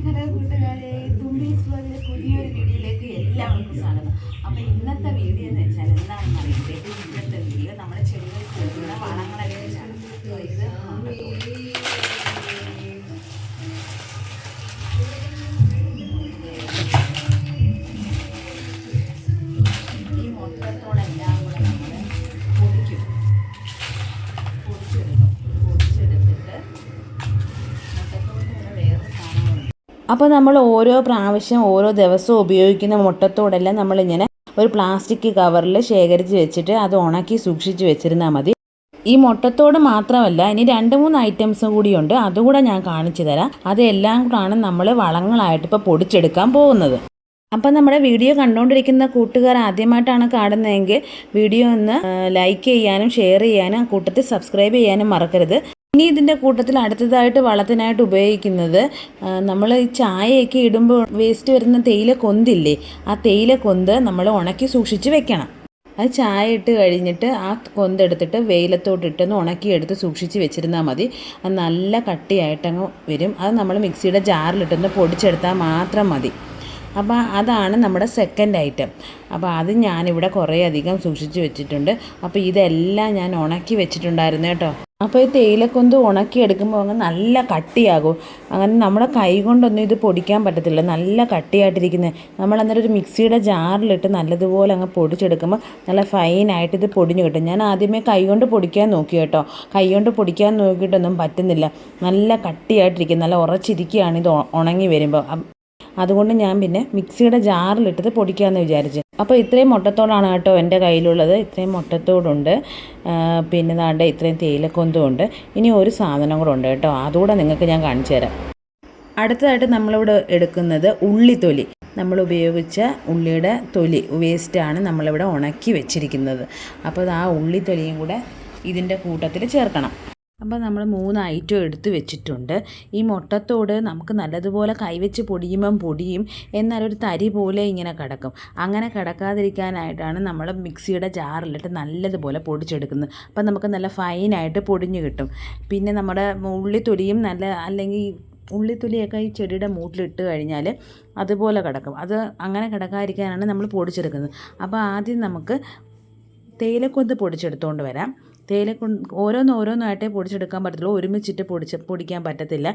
Hello കൂട്ടുകാരെ, തുമ്പീസ് വ്ലോഗിലെ പുതിയൊരു വീഡിയോയിലേക്ക് എല്ലാവർക്കും സ്വാഗതം. അപ്പോൾ ഇന്നത്തെ വീഡിയോ എന്ന് വെച്ചാൽ എന്താണെന്ന് അറിയില്ലേ, ഇന്നത്തെ വീഡിയോ നമ്മുടെ ചെടികൾക്ക് കൊടുക്കുന്ന വളങ്ങളെ കുറിച്ചാണ്. അപ്പോൾ ഇത് ഈ മൊത്തത്തോടെല്ലാം കൂടെ നമ്മൾ പൊടിക്കും, പൊടിച്ചെടുക്കും. പൊടിച്ചെടുത്തിട്ട് മൊത്തത്തോടെ വേറെ സാധനങ്ങളുണ്ട്. അപ്പോൾ നമ്മൾ ഓരോ പ്രാവശ്യം ഓരോ ദിവസവും ഉപയോഗിക്കുന്ന മുട്ടത്തോടെല്ലാം നമ്മളിങ്ങനെ ഒരു പ്ലാസ്റ്റിക് കവറിൽ ശേഖരിച്ച് വെച്ചിട്ട് അത് ഉണക്കി സൂക്ഷിച്ച് വെച്ചിരുന്നാൽ മതി. ഈ മുട്ടത്തോട് മാത്രമല്ല, ഇനി 2-3 ഐറ്റംസും കൂടിയുണ്ട്, അതുകൂടെ ഞാൻ കാണിച്ചു തരാം. അതെല്ലാം കൂടാണ് നമ്മൾ വളങ്ങളായിട്ട് ഇപ്പോൾ പൊടിച്ചെടുക്കാൻ പോകുന്നത്. അപ്പം നമ്മുടെ വീഡിയോ കണ്ടുകൊണ്ടിരിക്കുന്ന കൂട്ടുകാർ ആദ്യമായിട്ടാണ് കാണുന്നതെങ്കിൽ വീഡിയോ ഒന്ന് ലൈക്ക് ചെയ്യാനും ഷെയർ ചെയ്യാനും കൂട്ടത്തിൽ സബ്സ്ക്രൈബ് ചെയ്യാനും മറക്കരുത്. ഇനി ഇതിൻ്റെ കൂട്ടത്തിൽ അടുത്തതായിട്ട് വളത്തിനായിട്ട് ഉപയോഗിക്കുന്നത്, നമ്മൾ ഈ ചായയൊക്കെ ഇടുമ്പോൾ വേസ്റ്റ് വരുന്ന തേയില കൊന്തില്ലേ, ആ തേയില കൊന്ത് നമ്മൾ ഉണക്കി സൂക്ഷിച്ച് വെക്കണം. അത് ചായ ഇട്ട് കഴിഞ്ഞിട്ട് ആ കൊന്തെടുത്തിട്ട് വെയിലത്തോട്ടിട്ടൊന്ന് ഉണക്കിയെടുത്ത് സൂക്ഷിച്ച് വെച്ചിരുന്നാൽ മതി. അത് നല്ല കട്ടിയായിട്ടങ്ങ് വരും. അത് നമ്മൾ മിക്സിയുടെ ജാറിലിട്ടൊന്ന് പൊടിച്ചെടുത്താൽ മാത്രം മതി. അപ്പോൾ അതാണ് നമ്മുടെ സെക്കൻഡ് ഐറ്റം. അപ്പോൾ അത് ഞാനിവിടെ കുറേ അധികം സൂക്ഷിച്ച് വെച്ചിട്ടുണ്ട്. അപ്പോൾ ഇതെല്ലാം ഞാൻ ഉണക്കി വെച്ചിട്ടുണ്ടായിരുന്നു കേട്ടോ. അപ്പോൾ ഈ തേയിലക്കൊന്ത് ഉണക്കിയെടുക്കുമ്പോൾ അങ്ങ് നല്ല കട്ടിയാകും. അങ്ങനെ നമ്മുടെ കൈ കൊണ്ടൊന്നും ഇത് പൊടിക്കാൻ പറ്റത്തില്ല, നല്ല കട്ടിയായിട്ടിരിക്കുന്നത്. നമ്മൾ അന്നേരം ഒരു മിക്സിയുടെ ജാറിലിട്ട് നല്ലതുപോലെ അങ്ങ് പൊടിച്ചെടുക്കുമ്പോൾ നല്ല ഫൈനായിട്ട് ഇത് പൊടിഞ്ഞ് കിട്ടും. ഞാൻ ആദ്യമേ കൈ കൊണ്ട് പൊടിക്കാൻ നോക്കി കേട്ടോ. കൈ കൊണ്ട് പൊടിക്കാൻ നോക്കിയിട്ടൊന്നും പറ്റുന്നില്ല, നല്ല കട്ടിയായിട്ടിരിക്കും, നല്ല ഉറച്ചിരിക്കുകയാണ് ഇത് ഉണങ്ങി വരുമ്പോൾ. അതുകൊണ്ട് ഞാൻ പിന്നെ മിക്സിയുടെ ജാറിലിട്ടത് പൊടിക്കാമെന്ന് വിചാരിച്ചു. അപ്പോൾ ഇത്രയും മുട്ടത്തോടാണ് കേട്ടോ എൻ്റെ കയ്യിലുള്ളത്. ഇത്രയും മുട്ടത്തോടുണ്ട്, പിന്നെ ദാണ്ട് ഇത്രയും തേയിലക്കൊന്തും ഉണ്ട്. ഇനി ഒരു സാധനം കൂടെ ഉണ്ട് കേട്ടോ, അതുകൂടെ നിങ്ങൾക്ക് ഞാൻ കാണിച്ചു തരാം. അടുത്തതായിട്ട് നമ്മളിവിടെ എടുക്കുന്നത് ഉള്ളിത്തൊലി. നമ്മൾ ഉപയോഗിച്ച ഉള്ളിയുടെ തൊലി വേസ്റ്റാണ് നമ്മളിവിടെ ഉണക്കി വെച്ചിരിക്കുന്നത്. അപ്പോൾ ആ ഉള്ളിത്തൊലിയും കൂടെ ഇതിൻ്റെ കൂട്ടത്തിൽ ചേർക്കണം. അപ്പോൾ നമ്മൾ 3 ഐറ്റം എടുത്ത് വെച്ചിട്ടുണ്ട്. ഈ മുട്ടത്തോട് നമുക്ക് നല്ലതുപോലെ കൈവച്ച് പൊടിയുമ്പം പൊടിയും, എന്നാലൊരു തരി പോലെ ഇങ്ങനെ കിടക്കും. അങ്ങനെ കിടക്കാതിരിക്കാനായിട്ടാണ് നമ്മൾ മിക്സിയുടെ ജാറിലിട്ട് നല്ലതുപോലെ പൊടിച്ചെടുക്കുന്നത്. അപ്പം നമുക്ക് നല്ല ഫൈനായിട്ട് പൊടിഞ്ഞ് കിട്ടും. പിന്നെ നമ്മുടെ ഉള്ളിത്തൊലിയും നല്ല, അല്ലെങ്കിൽ ഉള്ളിത്തൊലിയൊക്കെ ഈ ചെടിയുടെ മൂട്ടിലിട്ട് കഴിഞ്ഞാൽ അതുപോലെ കിടക്കും. അത് അങ്ങനെ കിടക്കാതിരിക്കാനാണ് നമ്മൾ പൊടിച്ചെടുക്കുന്നത്. അപ്പോൾ ആദ്യം നമുക്ക് തേയിലക്കൊന്ത് പൊടിച്ചെടുത്തുകൊണ്ട് വരാം. ഓരോന്നായിട്ടേ പൊടിച്ചെടുക്കാൻ പറ്റത്തുള്ളൂ, ഒരുമിച്ചിട്ട് പൊടിക്കാൻ പറ്റത്തില്ല.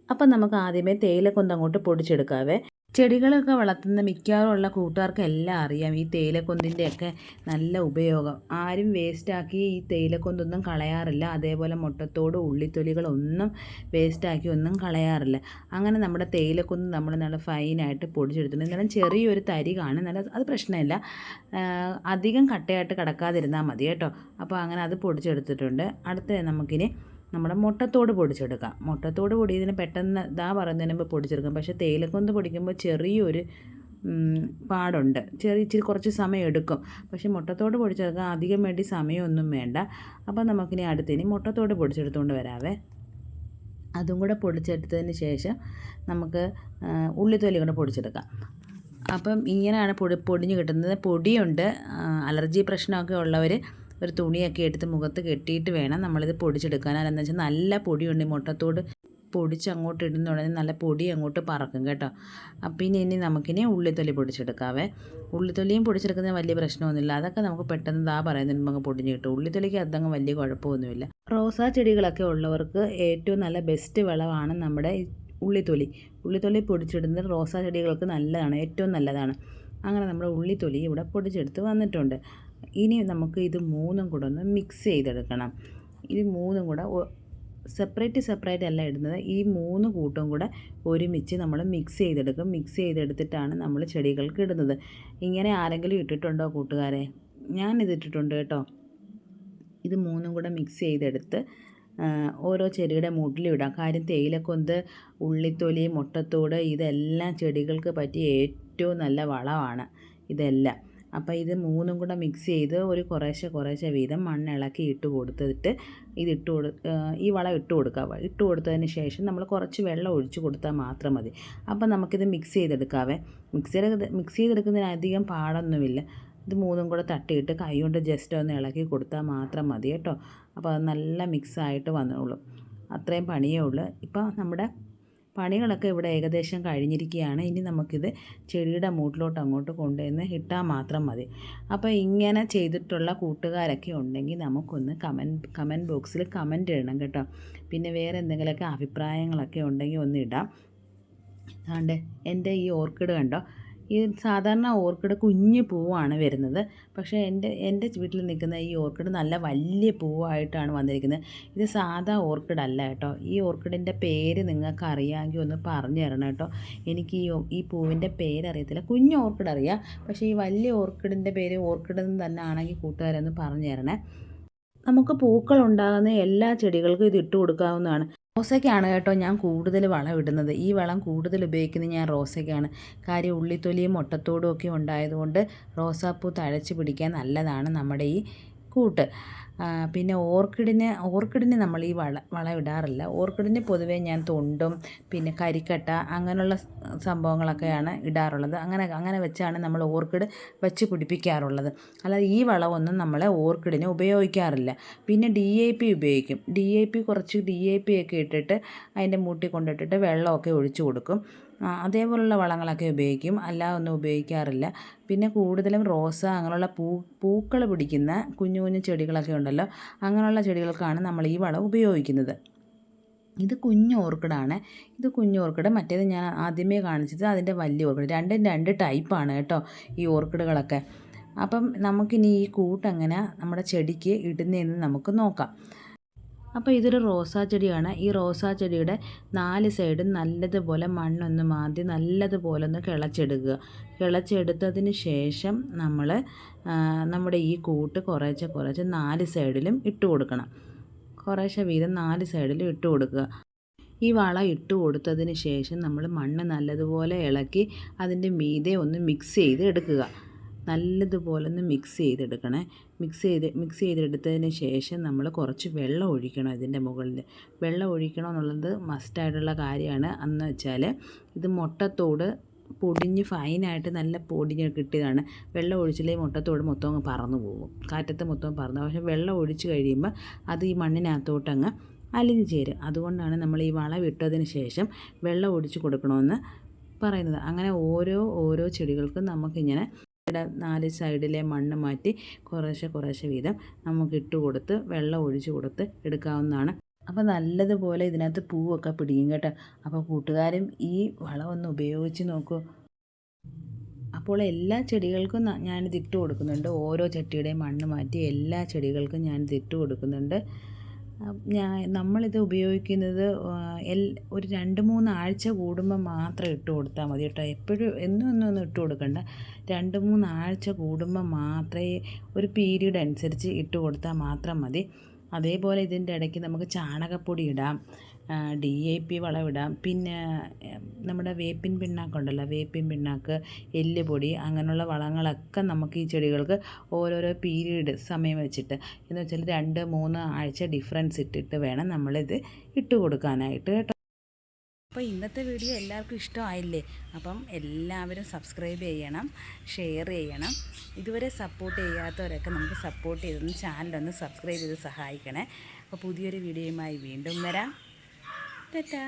അപ്പം നമുക്ക് ആദ്യമേ തേയിലക്കൊന്ത് അങ്ങോട്ട് പൊടിച്ചെടുക്കാവേ. ചെടികളൊക്കെ വളർത്തുന്ന മിക്കവാറുള്ള കൂട്ടുകാർക്ക് എല്ലാം അറിയാം ഈ തേയിലക്കൊന്തിൻ്റെയൊക്കെ നല്ല ഉപയോഗം. ആരും വേസ്റ്റാക്കി ഈ തേയിലക്കൊന്തൊന്നും കളയാറില്ല. അതേപോലെ മുട്ടത്തോട് ഉള്ളിത്തൊലികളൊന്നും വേസ്റ്റാക്കി ഒന്നും കളയാറില്ല. അങ്ങനെ നമ്മുടെ തേയിലക്കൊന്ത് നമ്മൾ നല്ല ഫൈനായിട്ട് പൊടിച്ചെടുത്തിട്ടുണ്ട്. എന്നാലും ചെറിയൊരു തരി കാണും, നല്ല അത് പ്രശ്നമില്ല. അധികം കട്ടയായിട്ട് കിടക്കാതിരുന്നാൽ മതി കേട്ടോ. അപ്പോൾ അങ്ങനെ അത് പൊടിച്ചെടുത്തിട്ടുണ്ട്. അടുത്ത നമുക്കിനി നമ്മുടെ മുട്ടത്തോട് പൊടിച്ചെടുക്കാം. മുട്ടത്തോട് പൊടിയതിന് പെട്ടെന്ന് പറയുന്നതിന് മുമ്പ് പൊടിച്ചെടുക്കാം. പക്ഷേ തേയിലക്കൊന്ത് പൊടിക്കുമ്പോൾ ചെറിയൊരു പാടുണ്ട്, ഇച്ചിരി കുറച്ച് സമയം എടുക്കും. പക്ഷേ മുട്ടത്തോട് പൊടിച്ചെടുക്കാൻ അധികം വേണ്ടി സമയമൊന്നും വേണ്ട. അപ്പോൾ നമുക്കിനി അടുത്തിനി മുട്ടത്തോട് പൊടിച്ചെടുത്തുകൊണ്ട് വരാവേ. അതും കൂടെ പൊടിച്ചെടുത്തതിന് ശേഷം നമുക്ക് ഉള്ളിത്തൊലി കൂടെ പൊടിച്ചെടുക്കാം. അപ്പം ഇങ്ങനെയാണ് പൊടിഞ്ഞ് കിട്ടുന്നത്. പൊടിയുണ്ട്, അലർജി പ്രശ്നമൊക്കെ ഉള്ളവർ ഒരു തുണിയൊക്കെ എടുത്ത് മുഖത്ത് കെട്ടിയിട്ട് വേണം നമ്മളിത് പൊടിച്ചെടുക്കാൻ. അല്ലെന്ന് വെച്ചാൽ നല്ല പൊടിയുണ്ട്. മുട്ടത്തോട് പൊടിച്ച് അങ്ങോട്ട് ഇടുന്നുണ്ടെങ്കിൽ നല്ല പൊടി അങ്ങോട്ട് പറക്കും കേട്ടോ. അപ്പം ഇനി നമുക്കിനി ഉള്ളിത്തൊലി പൊടിച്ചെടുക്കാവേ. ഉള്ളിത്തൊലിയും പൊടിച്ചെടുക്കുന്നത് വലിയ പ്രശ്നമൊന്നുമില്ല. അതൊക്കെ നമുക്ക് പെട്ടെന്ന് പറയുന്നതിന് മുമ്പ് പൊടിഞ്ഞ് കിട്ടും. ഉള്ളിത്തൊലിക്ക് അതങ്ങ് വലിയ കുഴപ്പമൊന്നുമില്ല. റോസാ ചെടികളൊക്കെ ഉള്ളവർക്ക് ഏറ്റവും നല്ല ബെസ്റ്റ് വളമാണ് നമ്മുടെ ഉള്ളിത്തൊലി. ഉള്ളിത്തൊലി പൊടിച്ചിടുന്നത് റോസാ ചെടികൾക്ക് നല്ലതാണ്, ഏറ്റവും നല്ലതാണ്. അങ്ങനെ നമ്മുടെ ഉള്ളിത്തൊലി ഇവിടെ പൊടിച്ചെടുത്ത് വന്നിട്ടുണ്ട്. ഇനി നമുക്ക് ഇത് 3ഉം കൂടെ ഒന്ന് മിക്സ് ചെയ്തെടുക്കണം. ഇത് 3ഉം കൂടെ സെപ്പറേറ്റ് അല്ല ഇടുന്നത്. ഈ 3 കൂട്ടും കൂടെ ഒരുമിച്ച് നമ്മൾ മിക്സ് ചെയ്തെടുക്കും. മിക്സ് ചെയ്തെടുത്തിട്ടാണ് നമ്മൾ ചെടികൾക്ക് ഇടുന്നത്. ഇങ്ങനെ ആരെങ്കിലും ഇട്ടിട്ടുണ്ടോ കൂട്ടുകാരെ? ഞാനിത് ഇട്ടിട്ടുണ്ട് കേട്ടോ. ഇത് 3ഉം കൂടെ മിക്സ് ചെയ്തെടുത്ത് ഓരോ ചെടിയുടെ മൂട്ടിലും ഇടാം. കാര്യം തേയിലക്കൊന്ത്, ഉള്ളിത്തൊലി, മുട്ടത്തോട് ഇതെല്ലാം ചെടികൾക്ക് പറ്റിയ ഏറ്റവും നല്ല വളമാണ് ഇതെല്ലാം. അപ്പോൾ ഇത് 3ഉം കൂടെ മിക്സ് ചെയ്ത് ഒരു കുറേശ്ശെ വീതം മണ്ണിളക്കി ഇട്ട് കൊടുത്തിട്ട് ഈ വളം ഇട്ട് കൊടുക്കുക. ഇട്ട് കൊടുത്തതിന് ശേഷം നമ്മൾ കുറച്ച് വെള്ളം ഒഴിച്ച് കൊടുത്താൽ മാത്രം മതി. അപ്പോൾ നമുക്കിത് മിക്സ് ചെയ്തെടുക്കാവേ. മിക്സ് ചെയ്തെടുക്കുന്നതിന് അധികം പാടൊന്നുമില്ല. ഇത് 3ഉം കൂടെ തട്ടിയിട്ട് കൈ കൊണ്ട് ജസ്റ്റ് ഒന്ന് ഇളക്കി കൊടുത്താൽ മാത്രം മതി കേട്ടോ. അപ്പോൾ അത് നല്ല മിക്സായിട്ട് വന്നോളും. അത്രയും പണിയേ ഉള്ളൂ. ഇപ്പോൾ നമ്മുടെ പണികളൊക്കെ ഇവിടെ ഏകദേശം കഴിഞ്ഞിരിക്കുകയാണ്. ഇനി നമുക്കിത് ചെടിയുടെ മൂട്ടിലോട്ട് അങ്ങോട്ട് കൊണ്ടുവന്ന് ഇട്ടാൽ മാത്രം മതി. അപ്പോൾ ഇങ്ങനെ ചെയ്തിട്ടുള്ള കൂട്ടുകാരൊക്കെ ഉണ്ടെങ്കിൽ നമുക്കൊന്ന് കമൻറ്റ് ബോക്സിൽ കമൻറ്റ് ഇടണം കേട്ടോ. പിന്നെ വേറെ എന്തെങ്കിലുമൊക്കെ അഭിപ്രായങ്ങളൊക്കെ ഉണ്ടെങ്കിൽ ഒന്ന് ഇടാം. അതുകൊണ്ട് എൻ്റെ ഈ ഓർക്കിഡ് കണ്ടോ, ഈ സാധാരണ ഓർക്കിഡ് കുഞ്ഞു പൂവാണ് വരുന്നത്. പക്ഷേ എൻ്റെ വീട്ടിൽ നിൽക്കുന്ന ഈ ഓർക്കിഡ് നല്ല വലിയ പൂവായിട്ടാണ് വന്നിരിക്കുന്നത്. ഇത് സാധാ ഓർക്കിഡ് അല്ല കേട്ടോ. ഈ ഓർക്കിഡിൻ്റെ പേര് നിങ്ങൾക്ക് അറിയാമെങ്കിൽ ഒന്ന് പറഞ്ഞു തരണം കേട്ടോ. എനിക്ക് ഈ പൂവിൻ്റെ പേരറിയത്തില്ല. കുഞ്ഞു ഓർക്കിഡ് അറിയാം, പക്ഷേ ഈ വലിയ ഓർക്കിഡിൻ്റെ പേര് ഓർക്കിഡ് തന്നെ ആണെങ്കിൽ കൂട്ടുകാരൊന്ന് പറഞ്ഞു തരണേ. നമുക്ക് പൂക്കൾ ഉണ്ടാകുന്ന എല്ലാ ചെടികൾക്കും ഇത് ഇട്ട് കൊടുക്കാവുന്നതാണ്. റോസയ്ക്കാണ് കേട്ടോ ഞാൻ കൂടുതൽ വളം ഇടുന്നത്. ഈ വളം കൂടുതൽ ഉപയോഗിക്കുന്നത് ഞാൻ റോസയ്ക്കാണ്. കാര്യം ഉള്ളിത്തൊലിയും മുട്ടത്തോടും ഒക്കെ ഉണ്ടായതുകൊണ്ട് റോസാപ്പൂ തഴച്ച് പിടിക്കാൻ നല്ലതാണ് നമ്മുടെ ഈ കൂട്ട്. പിന്നെ ഓർക്കിഡിന് നമ്മൾ ഈ വളം ഇടാറില്ല. ഓർക്കിഡിന് പൊതുവേ ഞാൻ തൊണ്ടും പിന്നെ കരിക്കട്ട അങ്ങനെയുള്ള സംഭവങ്ങളൊക്കെയാണ് ഇടാറുള്ളത്. അങ്ങനെ വെച്ചാണ് നമ്മൾ ഓർക്കിഡ് വെച്ച് പിടിപ്പിക്കാറുള്ളത്. അല്ലാതെ ഈ വളമൊന്നും നമ്മൾ ഓർക്കിഡിന് ഉപയോഗിക്കാറില്ല. പിന്നെ DAP ഉപയോഗിക്കും. കുറച്ച് DAP ഒക്കെ ഇട്ടിട്ട് അതിൻ്റെ മൂട്ടിൽ കൊണ്ടിട്ടിട്ട് വെള്ളമൊക്കെ ഒഴിച്ചു കൊടുക്കും. അതേപോലുള്ള വളങ്ങളൊക്കെ ഉപയോഗിക്കും, അല്ലാതെ ഒന്നും ഉപയോഗിക്കാറില്ല. പിന്നെ കൂടുതലും റോസ അങ്ങനെയുള്ള പൂക്കൾ പിടിക്കുന്ന കുഞ്ഞു കുഞ്ഞു ചെടികളൊക്കെ ഉണ്ടല്ലോ, അങ്ങനെയുള്ള ചെടികൾക്കാണ് നമ്മൾ ഈ വളം ഉപയോഗിക്കുന്നത്. ഇത് കുഞ്ഞു ഓർക്കിഡാണ്. ഇത് കുഞ്ഞു ഓർക്കിഡ്. മറ്റേത് ഞാൻ ആദ്യമേ കാണിച്ചത് അതിൻ്റെ വലിയ ഓർക്കിഡ്. രണ്ടും രണ്ട് ടൈപ്പാണ് കേട്ടോ ഈ ഓർക്കിഡുകളൊക്കെ. അപ്പം നമുക്കിനി ഈ കൂട്ടെങ്ങനെ നമ്മുടെ ചെടിക്ക് ഇടുന്നതെന്ന് നമുക്ക് നോക്കാം. അപ്പോൾ ഇതൊരു റോസാ ചെടിയാണ്. ഈ റോസാ ചെടിയുടെ 4 സൈഡും നല്ലതുപോലെ മണ്ണൊന്ന് മാന്തി നല്ലതുപോലെ ഒന്ന് കിളച്ചെടുക്കുക. കിളച്ചെടുത്തതിന് ശേഷം നമ്മൾ നമ്മുടെ ഈ കൂട്ട് കുറേശ്ശെ 4 സൈഡിലും ഇട്ട് കൊടുക്കണം. കുറേശ്ശെ വീതം 4 സൈഡിലും ഇട്ട് കൊടുക്കുക. ഈ വളം ഇട്ട് കൊടുത്തതിന് ശേഷം നമ്മൾ മണ്ണ് നല്ലതുപോലെ ഇളക്കി അതിൻ്റെ മീതെ ഒന്ന് മിക്സ് ചെയ്ത് എടുക്കുക. നല്ലതുപോലെ ഒന്ന് മിക്സ് ചെയ്തെടുക്കണേ. മിക്സ് ചെയ്തെടുത്തതിന് ശേഷം നമ്മൾ കുറച്ച് വെള്ളം ഒഴിക്കണം. ഇതിൻ്റെ മുകളിൽ വെള്ളം ഒഴിക്കണം എന്നുള്ളത് മസ്റ്റായിട്ടുള്ള കാര്യമാണ്. എന്ന് വെച്ചാൽ ഇത് മുട്ടത്തോട് പൊടിഞ്ഞ് ഫൈനായിട്ട് നല്ല പൊടിഞ്ഞ് കിട്ടിയതാണ്. വെള്ളം ഒഴിച്ചില്ലെങ്കിൽ മുട്ടത്തോട് മൊത്തം അങ്ങ് പറന്നു പോകും, കാറ്റത്ത് മൊത്തം പറന്നു. പക്ഷേ വെള്ളം ഒഴിച്ച് കഴിയുമ്പോൾ അത് ഈ മണ്ണിനകത്തോട്ടങ്ങ് അലിഞ്ഞ് ചേരും. അതുകൊണ്ടാണ് നമ്മൾ ഈ വളം ഇട്ടതിന് ശേഷം വെള്ളം ഒഴിച്ച് കൊടുക്കണമെന്ന് പറയുന്നത്. അങ്ങനെ ഓരോ ചെടികൾക്കും നമുക്കിങ്ങനെ 4 സൈഡിലെ മണ്ണ് മാറ്റി കുറേശ്ശെ വീതം നമുക്ക് ഇട്ട് കൊടുത്ത് വെള്ളം ഒഴിച്ച് കൊടുത്ത് എടുക്കാവുന്നതാണ്. അപ്പോൾ നല്ലതുപോലെ ഇതിനകത്ത് പൂവൊക്കെ പിടിക്കും കേട്ടോ. അപ്പോൾ കൂട്ടുകാരും ഈ വളമൊന്ന് ഉപയോഗിച്ച് നോക്കൂ. അപ്പോൾ എല്ലാ ചെടികൾക്കും ഞാനിത് ഇട്ട് കൊടുക്കുന്നുണ്ട്. ഓരോ ചട്ടിയുടെയും മണ്ണ് മാറ്റി എല്ലാ ചെടികൾക്കും ഞാനിത് ഇട്ട് കൊടുക്കുന്നുണ്ട്. നമ്മളിത് ഉപയോഗിക്കുന്നത് ഒരു 2-3 ആഴ്ച കൂടുമ്പോൾ മാത്രം ഇട്ട് കൊടുത്താൽ മതി കേട്ടോ. എപ്പോഴും ഒന്നും ഇട്ട് കൊടുക്കണ്ട. 2-3 ആഴ്ച കൂടുമ്പോൾ മാത്രമേ ഒരു പീരീഡ് അനുസരിച്ച് ഇട്ട് കൊടുത്താൽ മാത്രം മതി. അതേപോലെ ഇതിൻ്റെ ഇടയ്ക്ക് നമുക്ക് ചാണകപ്പൊടി ഇടാം, DAP വളം ഇടാം. പിന്നെ നമ്മുടെ വേപ്പിൻ പിണ്ണാക്കുണ്ടല്ലോ, വേപ്പിൻ പിണ്ണാക്ക്, എല്ലുപൊടി അങ്ങനെയുള്ള വളങ്ങളൊക്കെ നമുക്ക് ഈ ചെടികൾക്ക് ഓരോരോ പീരീഡ് സമയം വെച്ചിട്ട് എന്ന് വെച്ചാൽ 2-3 ആഴ്ച ഡിഫറൻസ് ഇട്ടിട്ട് വേണം നമ്മളിത് ഇട്ട് കൊടുക്കാനായിട്ട് കേട്ടോ. അപ്പോൾ ഇന്നത്തെ വീഡിയോ എല്ലാവർക്കും ഇഷ്ടമായില്ലേ? അപ്പം എല്ലാവരും സബ്സ്ക്രൈബ് ചെയ്യണം, ഷെയർ ചെയ്യണം. ഇതുവരെ സപ്പോർട്ട് ചെയ്യാത്തവരൊക്കെ നമുക്ക് സപ്പോർട്ട് ചെയ്തൊന്ന് ചാനലൊന്ന് സബ്സ്ക്രൈബ് ചെയ്ത് സഹായിക്കണേ. അപ്പോൾ പുതിയൊരു വീഡിയോയുമായി വീണ്ടും വരാം. ടാറ്റാ.